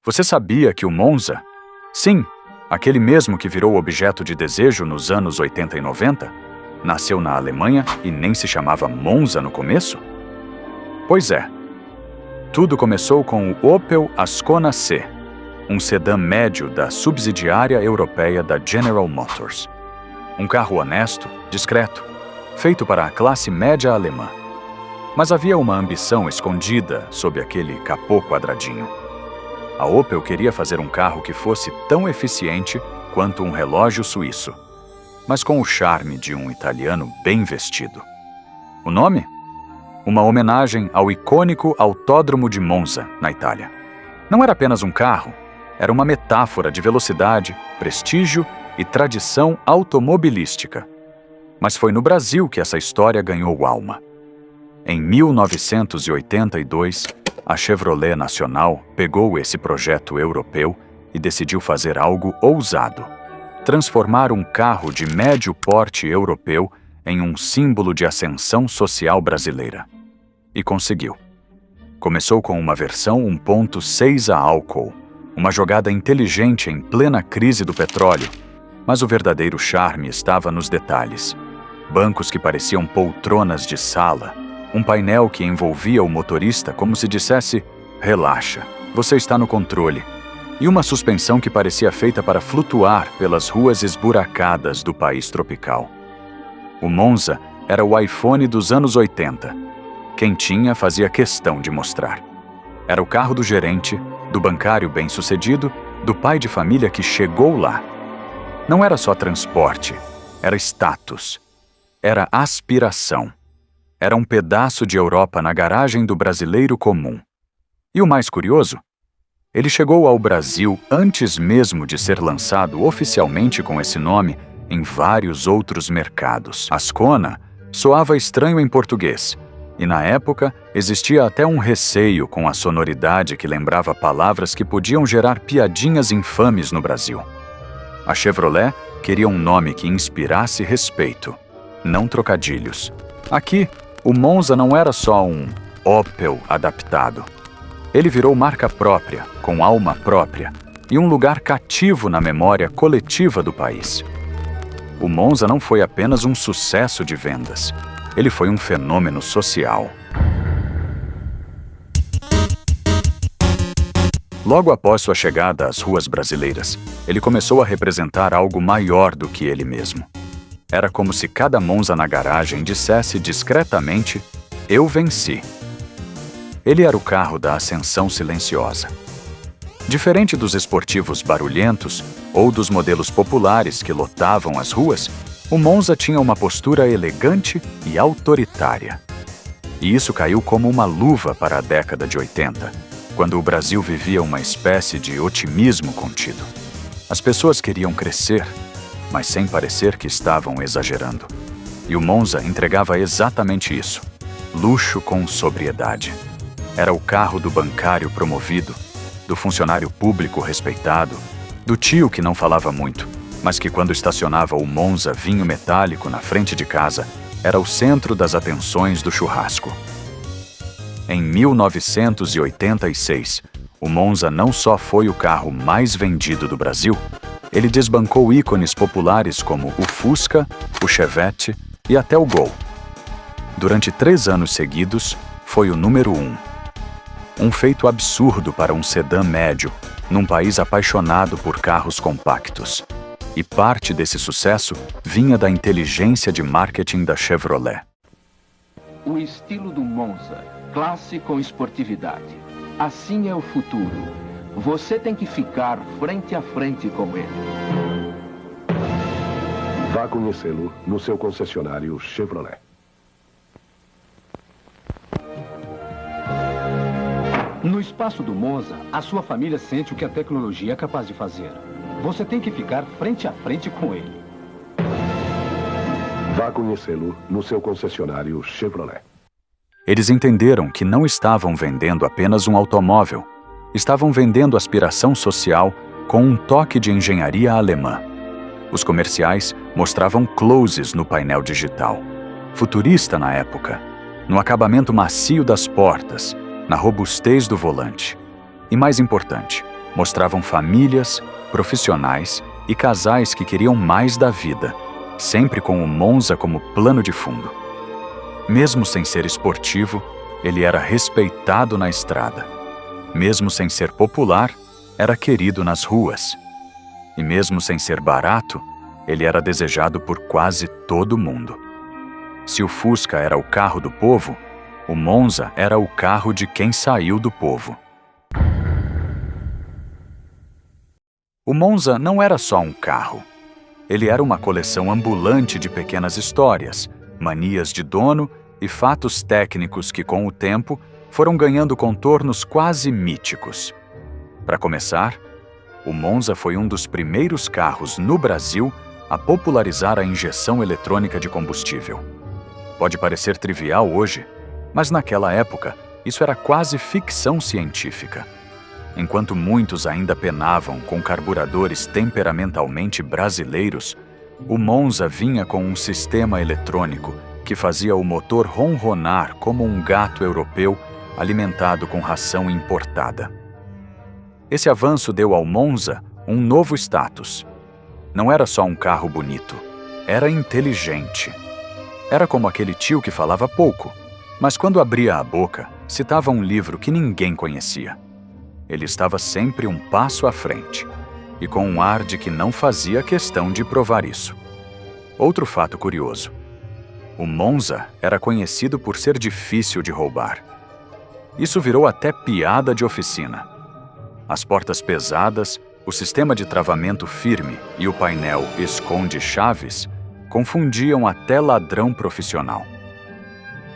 Você sabia que o Monza, sim, aquele mesmo que virou objeto de desejo nos anos 80 e 90, nasceu na Alemanha e nem se chamava Monza no começo? Pois é. Tudo começou com o Opel Ascona C, um sedã médio da subsidiária europeia da General Motors. Um carro honesto, discreto, feito para a classe média alemã. Mas havia uma ambição escondida sob aquele capô quadradinho. A Opel queria fazer um carro que fosse tão eficiente quanto um relógio suíço, mas com o charme de um italiano bem vestido. O nome? Uma homenagem ao icônico Autódromo de Monza, na Itália. Não era apenas um carro, era uma metáfora de velocidade, prestígio e tradição automobilística. Mas foi no Brasil que essa história ganhou alma. Em 1982, a Chevrolet Nacional pegou esse projeto europeu e decidiu fazer algo ousado: transformar um carro de médio porte europeu em um símbolo de ascensão social brasileira. E conseguiu. Começou com uma versão 1.6 a álcool, uma jogada inteligente em plena crise do petróleo, mas o verdadeiro charme estava nos detalhes. Bancos que pareciam poltronas de sala, um painel que envolvia o motorista como se dissesse: relaxa, você está no controle, e uma suspensão que parecia feita para flutuar pelas ruas esburacadas do país tropical. O Monza era o iPhone dos anos 80. Quem tinha fazia questão de mostrar. Era o carro do gerente, do bancário bem-sucedido, do pai de família que chegou lá. Não era só transporte, era status, era aspiração. Era um pedaço de Europa na garagem do brasileiro comum. E o mais curioso? Ele chegou ao Brasil antes mesmo de ser lançado oficialmente com esse nome em vários outros mercados. Ascona soava estranho em português, e na época existia até um receio com a sonoridade que lembrava palavras que podiam gerar piadinhas infames no Brasil. A Chevrolet queria um nome que inspirasse respeito, não trocadilhos. Aqui, o Monza não era só um Opel adaptado. Ele virou marca própria, com alma própria, e um lugar cativo na memória coletiva do país. O Monza não foi apenas um sucesso de vendas, ele foi um fenômeno social. Logo após sua chegada às ruas brasileiras, ele começou a representar algo maior do que ele mesmo. Era como se cada Monza na garagem dissesse discretamente: eu venci. Ele era o carro da ascensão silenciosa. Diferente dos esportivos barulhentos ou dos modelos populares que lotavam as ruas, o Monza tinha uma postura elegante e autoritária. E isso caiu como uma luva para a década de 80, quando o Brasil vivia uma espécie de otimismo contido. As pessoas queriam crescer, mas sem parecer que estavam exagerando. E o Monza entregava exatamente isso: luxo com sobriedade. Era o carro do bancário promovido, do funcionário público respeitado, do tio que não falava muito, mas que quando estacionava o Monza vinho metálico na frente de casa, era o centro das atenções do churrasco. Em 1986, o Monza não só foi o carro mais vendido do Brasil, ele desbancou ícones populares como o Fusca, o Chevette e até o Gol. Durante 3 anos seguidos, foi o número 1. Um feito absurdo para um sedã médio, num país apaixonado por carros compactos. E parte desse sucesso vinha da inteligência de marketing da Chevrolet. O estilo do Monza, classe com esportividade. Assim é o futuro. Você tem que ficar frente a frente com ele. Vá conhecê-lo no seu concessionário Chevrolet. No espaço do Monza, a sua família sente o que a tecnologia é capaz de fazer. Você tem que ficar frente a frente com ele. Vá conhecê-lo no seu concessionário Chevrolet. Eles entenderam que não estavam vendendo apenas um automóvel. Estavam vendendo aspiração social com um toque de engenharia alemã. Os comerciais mostravam closes no painel digital, futurista na época, no acabamento macio das portas, na robustez do volante. E mais importante, Mostravam famílias, profissionais e casais que queriam mais da vida, sempre com o Monza como plano de fundo. Mesmo sem ser esportivo, ele era respeitado na estrada. Mesmo sem ser popular, era querido nas ruas. E mesmo sem ser barato, ele era desejado por quase todo mundo. Se o Fusca era o carro do povo, o Monza era o carro de quem saiu do povo. O Monza não era só um carro. Ele era uma coleção ambulante de pequenas histórias, manias de dono e fatos técnicos que, com o tempo, foram ganhando contornos quase míticos. Para começar, o Monza foi um dos primeiros carros no Brasil a popularizar a injeção eletrônica de combustível. Pode parecer trivial hoje, mas naquela época isso era quase ficção científica. Enquanto muitos ainda penavam com carburadores temperamentalmente brasileiros, o Monza vinha com um sistema eletrônico que fazia o motor ronronar como um gato europeu alimentado com ração importada. Esse avanço deu ao Monza um novo status. Não era só um carro bonito, era inteligente. Era como aquele tio que falava pouco, mas quando abria a boca, citava um livro que ninguém conhecia. Ele estava sempre um passo à frente, e com um ar de que não fazia questão de provar isso. Outro fato curioso: o Monza era conhecido por ser difícil de roubar. Isso virou até piada de oficina. As portas pesadas, o sistema de travamento firme e o painel esconde-chaves confundiam até ladrão profissional.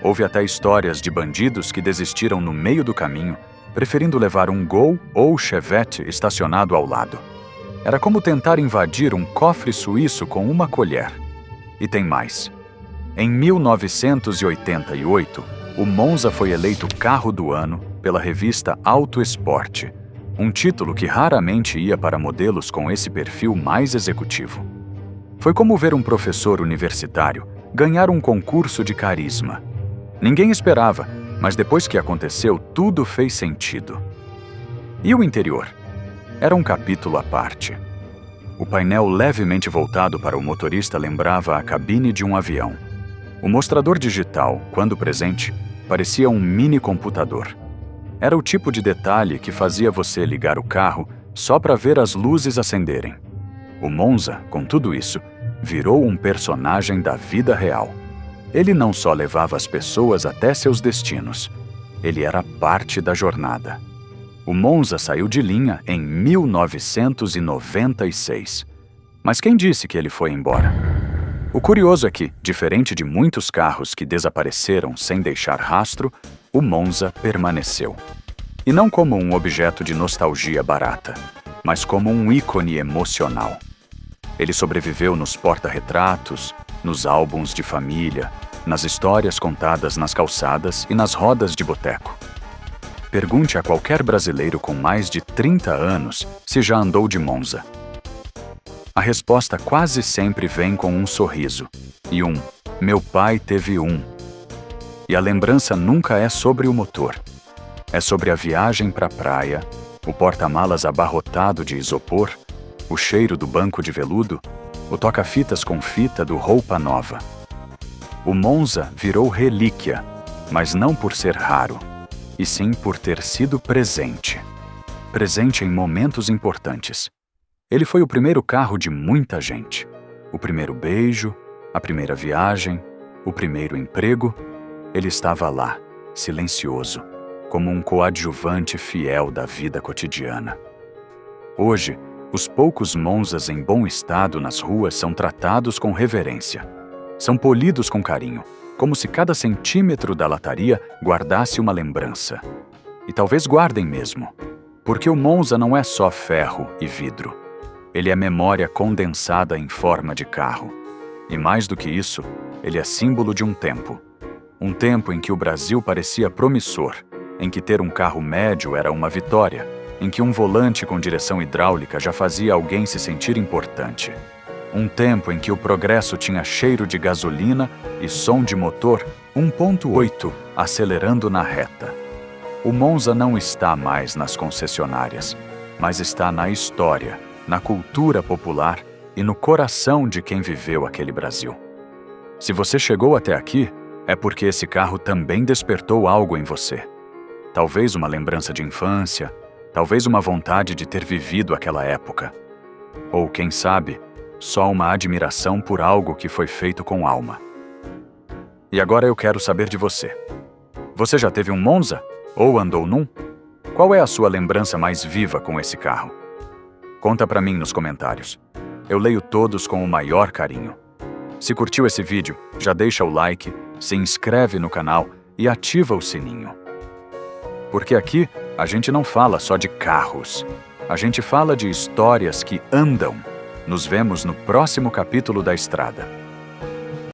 Houve até histórias de bandidos que desistiram no meio do caminho, preferindo levar um Gol ou Chevette estacionado ao lado. Era como tentar invadir um cofre suíço com uma colher. E tem mais. Em 1988, o Monza foi eleito Carro do Ano pela revista Auto Esporte, um título que raramente ia para modelos com esse perfil mais executivo. Foi como ver um professor universitário ganhar um concurso de carisma. Ninguém esperava, mas depois que aconteceu, tudo fez sentido. E o interior? Era um capítulo à parte. O painel levemente voltado para o motorista lembrava a cabine de um avião. O mostrador digital, quando presente, parecia um mini computador. Era o tipo de detalhe que fazia você ligar o carro só para ver as luzes acenderem. O Monza, com tudo isso, virou um personagem da vida real. Ele não só levava as pessoas até seus destinos, ele era parte da jornada. O Monza saiu de linha em 1996. Mas quem disse que ele foi embora? O curioso é que, diferente de muitos carros que desapareceram sem deixar rastro, o Monza permaneceu. E não como um objeto de nostalgia barata, mas como um ícone emocional. Ele sobreviveu nos porta-retratos, nos álbuns de família, nas histórias contadas nas calçadas e nas rodas de boteco. Pergunte a qualquer brasileiro com mais de 30 anos se já andou de Monza. A resposta quase sempre vem com um sorriso e um "meu pai teve um". E a lembrança nunca é sobre o motor. É sobre a viagem para a praia, o porta-malas abarrotado de isopor, o cheiro do banco de veludo, o toca-fitas com fita do Roupa Nova. O Monza virou relíquia, mas não por ser raro, e sim por ter sido presente. Presente em momentos importantes. Ele foi o primeiro carro de muita gente. O primeiro beijo, a primeira viagem, o primeiro emprego. Ele estava lá, silencioso, como um coadjuvante fiel da vida cotidiana. Hoje, os poucos Monzas em bom estado nas ruas são tratados com reverência. São polidos com carinho, como se cada centímetro da lataria guardasse uma lembrança. E talvez guardem mesmo, porque o Monza não é só ferro e vidro. Ele é memória condensada em forma de carro. E mais do que isso, ele é símbolo de um tempo. Um tempo em que o Brasil parecia promissor, em que ter um carro médio era uma vitória, em que um volante com direção hidráulica já fazia alguém se sentir importante. Um tempo em que o progresso tinha cheiro de gasolina e som de motor 1.8 acelerando na reta. O Monza não está mais nas concessionárias. mas está na história, na cultura popular e no coração de quem viveu aquele Brasil. Se você chegou até aqui, é porque esse carro também despertou algo em você. Talvez uma lembrança de infância, talvez uma vontade de ter vivido aquela época. Ou, quem sabe, só uma admiração por algo que foi feito com alma. E agora eu quero saber de você. Você já teve um Monza? Ou andou num? Qual é a sua lembrança mais viva com esse carro? Conta pra mim nos comentários. Eu leio todos com o maior carinho. Se curtiu esse vídeo, já deixa o like, se inscreve no canal e ativa o sininho. Porque aqui a gente não fala só de carros. A gente fala de histórias que andam. Nos vemos no próximo capítulo da Estrada.